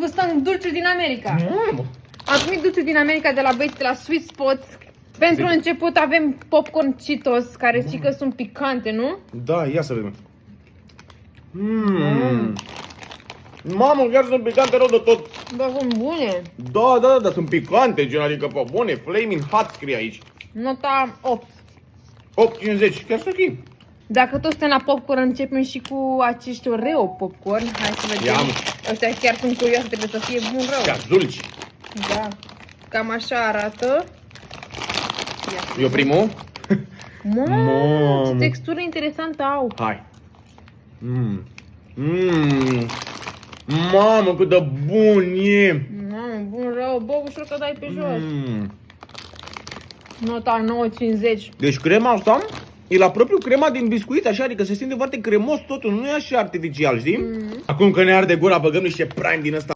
gustăm dulciuri din America. Mamă. Am primit dulciuri din America de la băieți de la Sweet Spot. Pentru început avem popcorn Cheetos, care zic că sunt picante, nu? Da, ia să vedem. Mamă, chiar sunt picante rău de tot. Bă, sunt bune. Da, sunt picante, gen, adică pe bune. Flaming hot scrie aici. Nota 8. 8,50, chiar să fie. Dacă tot suntem la popcorn, începem și cu acești Oreo popcorn. Hai să vedem. Ia-mă. Ăștia chiar sunt curioase, trebuie să fie bun rău. Chiar dulci. Da. Cam așa arată. Ia. Eu primul? Mamă, ce textură interesantă au. Hai. Mamă, cât de bun e. Mamă, bun rău. Bă, ușor că dai pe jos. Nota 9,50. Deci crema asta e la propriu crema din biscuit, așa, adică se simte foarte cremos totul, nu e așa artificial, știi? Acum că ne arde gura, băgăm niște prime din ăsta